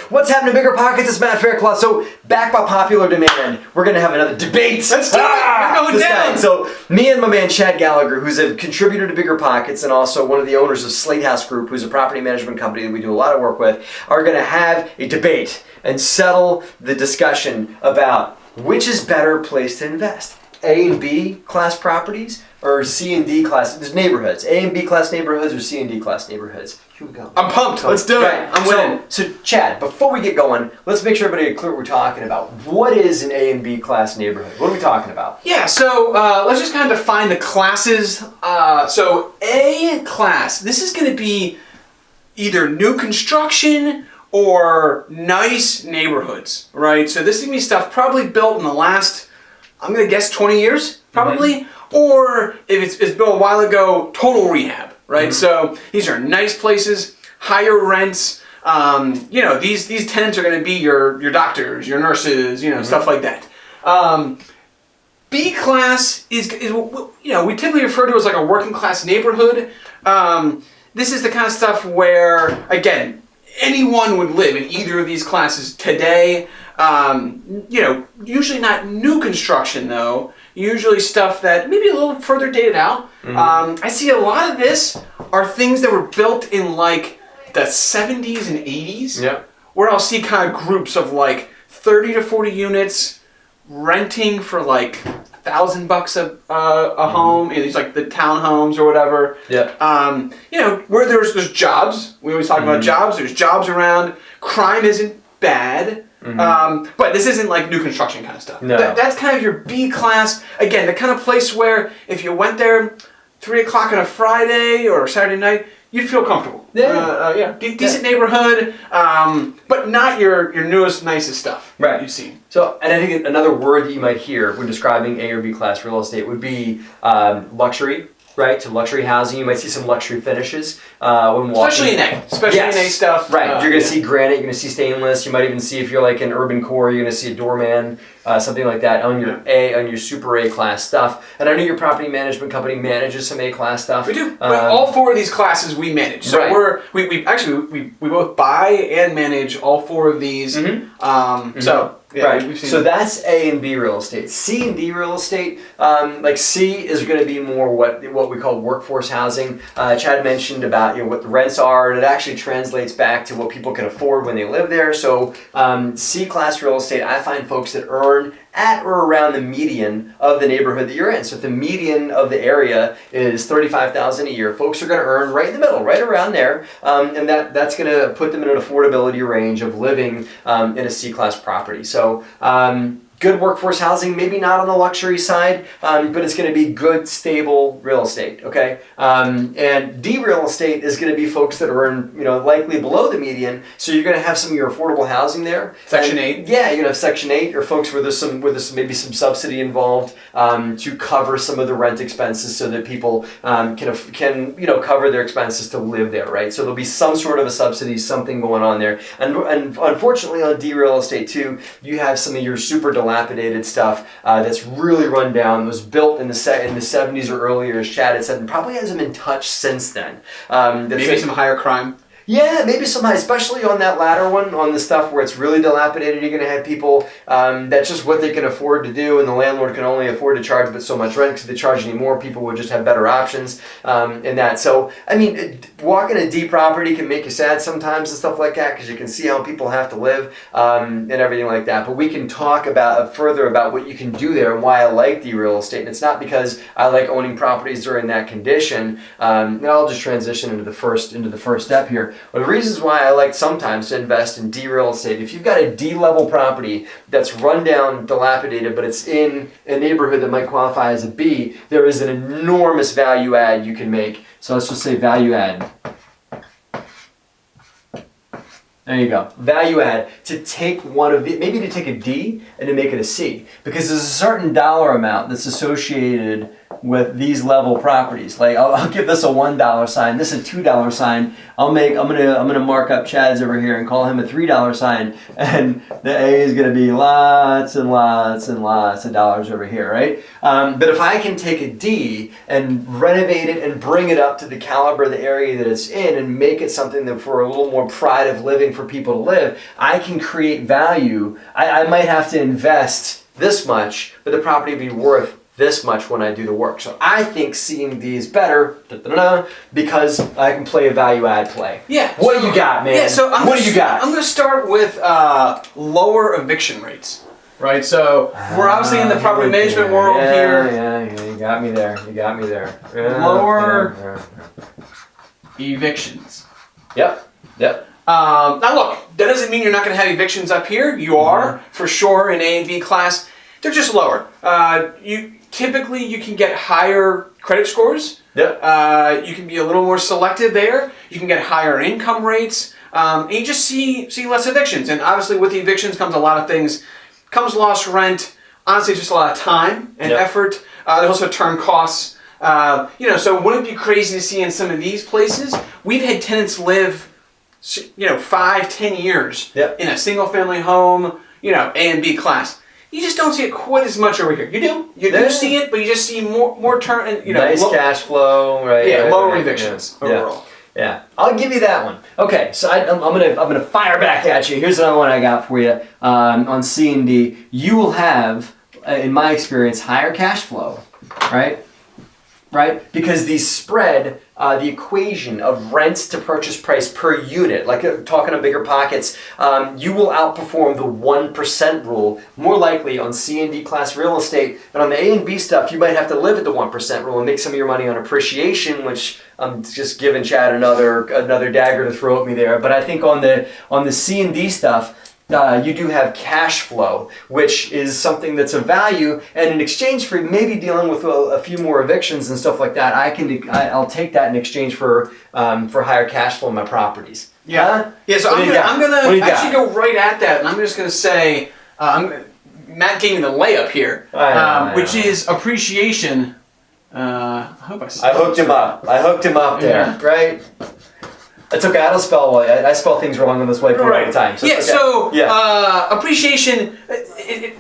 What's happening to BiggerPockets? It's Matt Faircloth. So, back by popular demand, we're going to have another debate. Let's do it. We're going down. So, me and my man Chad Gallagher, who's a contributor to BiggerPockets and also one of the owners of Slatehouse Group, who's a property management company that we do a lot of work with, are going to have a debate and settle the discussion about which is better place to invest. A and B class properties or C and D class neighborhoods. A and B class neighborhoods or C and D class neighborhoods. Here we go. I'm pumped. Let's do it. I'm winning. So Chad, before we get going, let's make sure everybody is clear what we're talking about. What is an A and B class neighborhood? What are we talking about? Yeah, so let's just kind of define the classes. So A class, this is going to be either new construction or nice neighborhoods, right? So this is going to be stuff probably built in the last, I'm going to guess 20 years, probably. Mm-hmm. Or if it's built a while ago, total rehab, right? Mm-hmm. So these are nice places, higher rents. These tenants are going to be your doctors, your nurses, mm-hmm. stuff like that. B class is we typically refer to as like a working class neighborhood. This is the kind of stuff where, again, anyone would live in either of these classes today. Usually not new construction though. Usually stuff that maybe a little further dated out. Mm-hmm. I see a lot of this are things that were built in like the 70s and 80s. Yep. Where I'll see kind of groups of like 30 to 40 units renting for like $1,000 a home, these like the townhomes or whatever. Yeah. Where there's jobs. We always talk about jobs. There's jobs around. Crime isn't bad. Mm-hmm. But this isn't like new construction kind of stuff. No. That's kind of your B class. Again, the kind of place where if you went there 3 o'clock on a Friday or Saturday night, you'd feel comfortable. Yeah. Decent neighborhood, but not your newest, nicest stuff. Right. You've seen. So, and I think another word that you might hear when describing A or B class real estate would be luxury, right? So luxury housing, you might see some luxury finishes when walking. Especially in A stuff. Right. You're going to see granite, you're going to see stainless. You might even see, if you're like an urban core, you're going to see a doorman, something like that on your super A class stuff. And I know your property management company manages some A class stuff. We do. All four of these classes we manage. So right. we both buy and manage all four of these. Mm-hmm. So. Yeah, right. So that's A and B real estate. C and D real estate, like C is going to be more what we call workforce housing. Chad mentioned about what the rents are, and it actually translates back to what people can afford when they live there. So C class real estate, I find folks that earn at or around the median of the neighborhood that you're in. So if the median of the area is $35,000 a year, folks are going to earn right in the middle, right around there, and that's going to put them in an affordability range of living in a C-class property. So good workforce housing, maybe not on the luxury side, but it's going to be good, stable real estate, okay? And D real estate is going to be folks that earn, likely below the median, so you're going to have some of your affordable housing there. Section 8? Yeah, you're going to have Section 8, or folks where there's maybe some subsidy involved to cover some of the rent expenses so that people can cover their expenses to live there, right? So there'll be some sort of a subsidy, something going on there. And unfortunately on D real estate too, you have some of your super dilapidated stuff that's really run down, was built in the 70s or earlier, as Chad had said, and probably hasn't been touched since then. Maybe some higher crime. Yeah, maybe some high, especially on that latter one, on the stuff where it's really dilapidated. You're going to have people, that's just what they can afford to do, and the landlord can only afford to charge but so much rent, because if they charge any more, people would just have better options in that. So, walking a D property can make you sad sometimes and stuff like that, because you can see how people have to live and everything like that. But we can talk further about what you can do there and why I like D real estate. And it's not because I like owning properties that are in that condition. And I'll just transition into the first step here. Well, the reasons why I like sometimes to invest in D real estate, if you've got a D level property that's run down, dilapidated, but it's in a neighborhood that might qualify as a B, there is an enormous value add you can make. So let's just say value add. There you go. Value add to take maybe to take a D and to make it a C, because there's a certain dollar amount that's associated with these level properties. Like I'll give this a $1 sign. This is a $2 sign. I'm gonna mark up Chad's over here and call him a $3 sign, and the A is gonna be lots and lots and lots of dollars over here, right? But if I can take a D and renovate it and bring it up to the caliber of the area that it's in and make it something that for a little more pride of living for people to live, I can create value. I might have to invest this much, but the property will be worth this much when I do the work. So I think C and D is better because I can play a value add play. Yeah. What do you got, man? Yeah. So what do you got? I'm going to start with lower eviction rates. Right. So we're obviously in the property management world here. Yeah. You got me there. Lower evictions. Yep. Now look, that doesn't mean you're not going to have evictions up here. You are for sure in A and B class. They're just lower. Typically you can get higher credit scores. Yep. You can be a little more selective there. You can get higher income rates. And you just see less evictions. And obviously with the evictions comes a lot of things. Comes lost rent. Honestly, just a lot of time and effort. There's also term costs. So wouldn't it be crazy to see in some of these places? We've had tenants live 5-10 years in a single family home, A and B class. You just don't see it quite as much over here. You do see it, but you just see more turn. Nice cash flow, right? Yeah, lower evictions overall. Yeah, I'll give you that one. Okay, so I'm gonna fire back at you. Here's another one I got for you on C and D. You will have, in my experience, higher cash flow, right? Because the spread, the equation of rents to purchase price per unit, like talking on BiggerPockets, you will outperform the 1% rule more likely on C and D class real estate. And on the A and B stuff, you might have to live at the 1% rule and make some of your money on appreciation, which I'm just giving Chad another dagger to throw at me there. But I think on the C and D stuff, you do have cash flow, which is something that's of value, and in exchange for maybe dealing with a few more evictions and stuff like that, I'll take that in exchange for higher cash flow in my properties. Yeah. So I'm gonna actually go right at that, and I'm just gonna say, Matt gave me the layup here, which is appreciation. I hooked him up there, right? It's okay. I don't spell. I spell things wrong on this whiteboard all the time. So appreciation.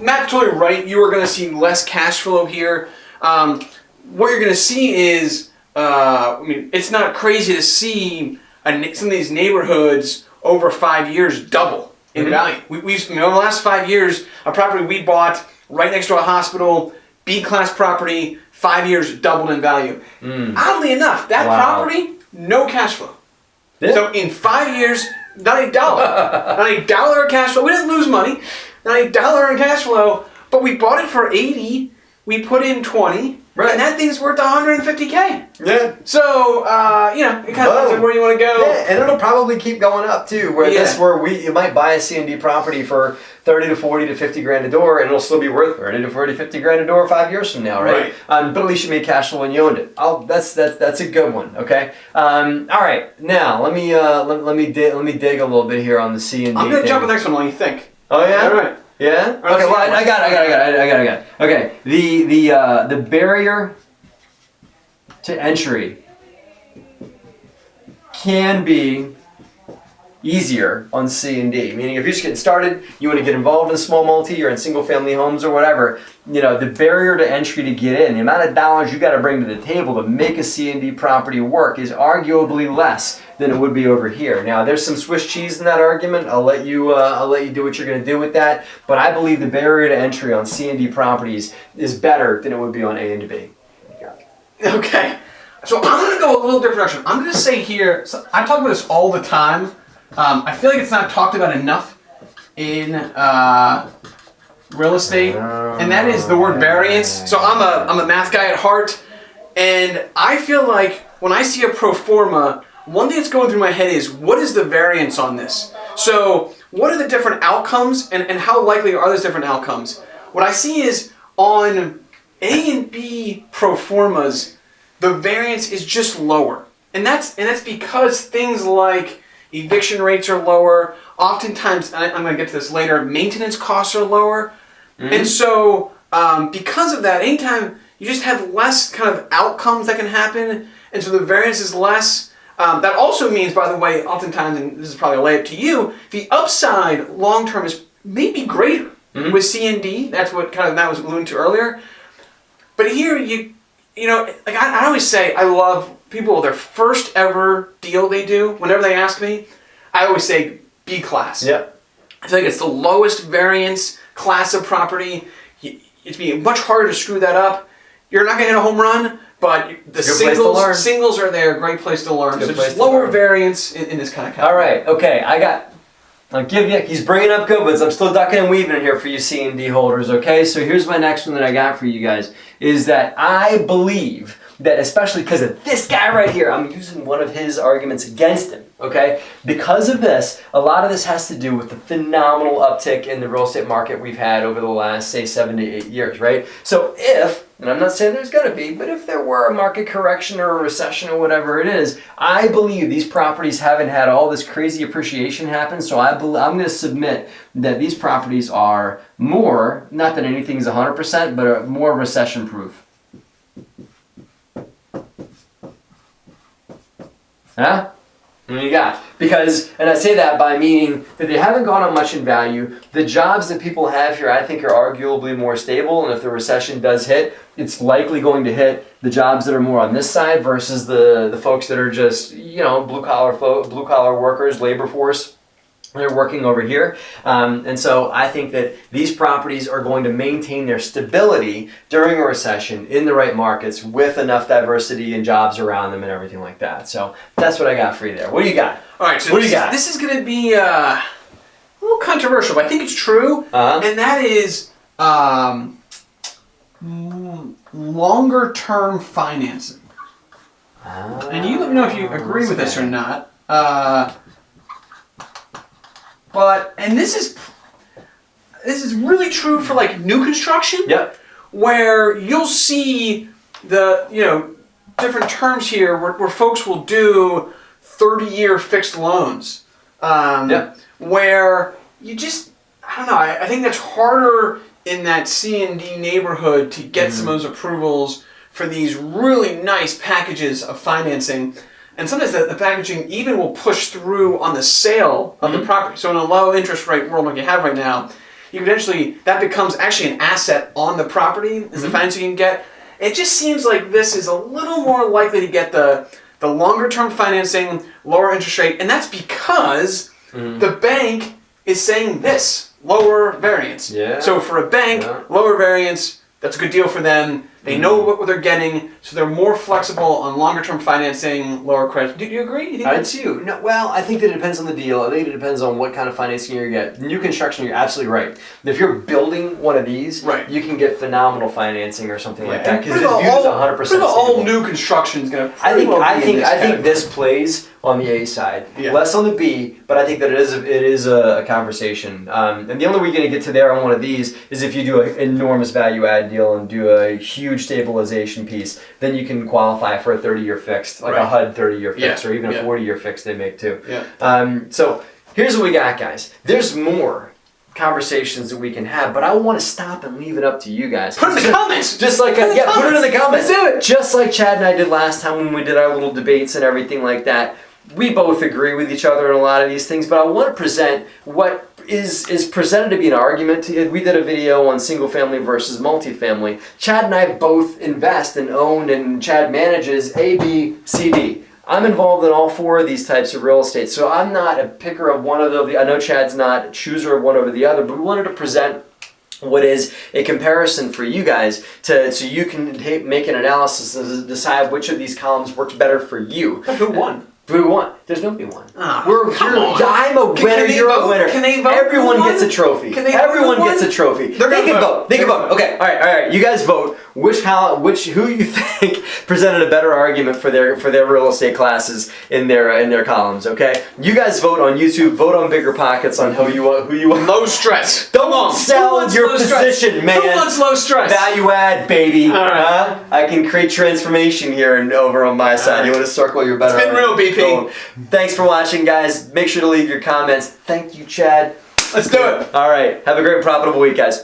Matt's totally right. You are going to see less cash flow here. What you're going to see is, it's not crazy to see some of these neighborhoods over 5 years double in value. We've over the last 5 years, a property we bought right next to a hospital, B-class property, 5 years doubled in value. Oddly enough, that property, no cash flow. Yeah. So in 5 years, not $1. Not $1 in cash flow. We didn't lose money. Not $1 in cash flow, but we bought it for $80. We put in $20. Right. And that thing's worth $150K. Yeah. So, it kind of depends on where you want to go. Yeah, and it'll probably keep going up too. You might buy a C&D property for 30 to 40 to 50 grand a door, and it'll still be worth 30 to 40, 50 grand a door 5 years from now, right? But at least you made cash flow when you owned it. That's a good one. Okay. All right. Now let me dig a little bit here on the C&D. I'm gonna jump to the next one while you think. Oh yeah. All right. Yeah. Okay. Well, I got it. Okay. The barrier to entry can be easier on C and D. Meaning, if you're just getting started, you want to get involved in small multi, you're in single family homes or whatever. The barrier to entry to get in, the amount of dollars you got to bring to the table to make a C and D property work is arguably less than it would be over here. Now, there's some Swiss cheese in that argument. I'll let you do what you're going to do with that. But I believe the barrier to entry on C and D properties is better than it would be on A and B. Okay. So I'm going to go a little different direction. I'm going to say here, I talk about this all the time. I feel like it's not talked about enough in real estate, and that is the word variance. So I'm a math guy at heart, and I feel like when I see a pro forma, one thing that's going through my head is, what is the variance on this? So what are the different outcomes, and how likely are those different outcomes? What I see is on A and B pro formas, the variance is just lower, and that's because things like eviction rates are lower. Oftentimes, and I'm going to get to this later, maintenance costs are lower. And so, because of that, anytime you just have less kind of outcomes that can happen, and so the variance is less. That also means, by the way, oftentimes, and this is probably a layup to you, the upside long term is maybe greater with C and D. That's what kind of Matt was alluding to earlier. But here, you know, like I always say, I love people, their first ever deal they do, whenever they ask me, I always say B class. Yep. I feel like it's the lowest variance class of property. It's being much harder to screw that up. You're not going to hit a home run, but the singles are there. Great place to learn. So just lower variance in this kind of category. All right. Okay. I'll give you. He's bringing up good ones. I'm still ducking and weaving in here for you C and D holders. Okay. So here's my next one that I got for you guys. Is that I believe that, especially because of this guy right here, I'm using one of his arguments against him, okay? Because of this, a lot of this has to do with the phenomenal uptick in the real estate market we've had over the last, say, 7 to 8 years, right? So if, and I'm not saying there's gonna be, but if there were a market correction or a recession or whatever it is, I believe these properties haven't had all this crazy appreciation happen, so I'm gonna submit that these properties are more, not that anything's 100%, but are more recession-proof. Huh? What do you got? Because, and I say that by meaning that they haven't gone up much in value. The jobs that people have here, I think, are arguably more stable. And if the recession does hit, it's likely going to hit the jobs that are more on this side versus the folks that are just, you know, blue collar workers, labor force. They're working over here. And so I think that these properties are going to maintain their stability during a recession in the right markets with enough diversity and jobs around them and everything like that. So that's what I got for you there. What do you got? All right, so what do you got? This is going to be a little controversial, but I think it's true. And that is longer term financing. And you let me know if you agree with this or not. And this is really true for like new construction. Yep. Where you'll see the, you know, different terms here where folks will do 30-year fixed loans. Where you just, I don't know, I think that's harder in that C and D neighborhood to get some of those approvals for these really nice packages of financing. And sometimes the packaging even will push through on the sale of the property. So in a low interest rate world like you have right now, you could that becomes actually an asset on the property as the financing you can get. It just seems like this is a little more likely to get the longer term financing, lower interest rate, and that's because the bank is saying this, lower variance. Yeah. So for a bank, lower variance, that's a good deal for them. They know what they're getting, so they're more flexible on longer-term financing, lower credit. Do you agree? You think I do. No, well, I think that it depends on the deal. I think it depends on what kind of financing you get. New construction, you're absolutely right. If you're building one of these, you can get phenomenal financing or something like that because it's used 100%. Pretty all new construction is going to. I think this plays on the A side, less on the B, but I think that it is a conversation. And the only way you're going to get to there on one of these is if you do an enormous value-add deal and do a huge stabilization piece, then you can qualify for a 30-year fixed, like a HUD 30-year fixed, or even a 40-year fixed they make too. So here's what we got, guys. There's more conversations that we can have, but I want to stop and leave it up to you guys. Put it in the comments! Just like, put it in the comments. Let's do it! Just like Chad and I did last time when we did our little debates and everything like that. We both agree with each other on a lot of these things, but I want to present what is presented to be an argument. We did a video on single family versus multifamily. Chad and I both invest and own, and Chad manages A, B, C, D. I'm involved in all four of these types of real estate, so I'm not a picker of one of the. I know Chad's not a chooser of one over the other, but we wanted to present what is a comparison for you guys so you can make an analysis and decide which of these columns works better for you. Who won? Who won? There's nobody won. I'm a winner. You're a winner. Can they vote? Everyone gets a trophy. Everyone gets a trophy. They can vote. They can vote. Okay. All right. You guys vote. Who you think presented a better argument for their real estate classes in their columns? Okay. You guys vote on YouTube. Vote on BiggerPockets on who you want. Low stress. Don't sell your position, man. Who wants low stress? Value add, baby. All right. I can create transformation here and over on my side. You want to circle your better. It's been real, BP. Thanks for watching, guys. Make sure to leave your comments. Thank you, Chad. Let's do it. All right. Have a great, profitable week, guys.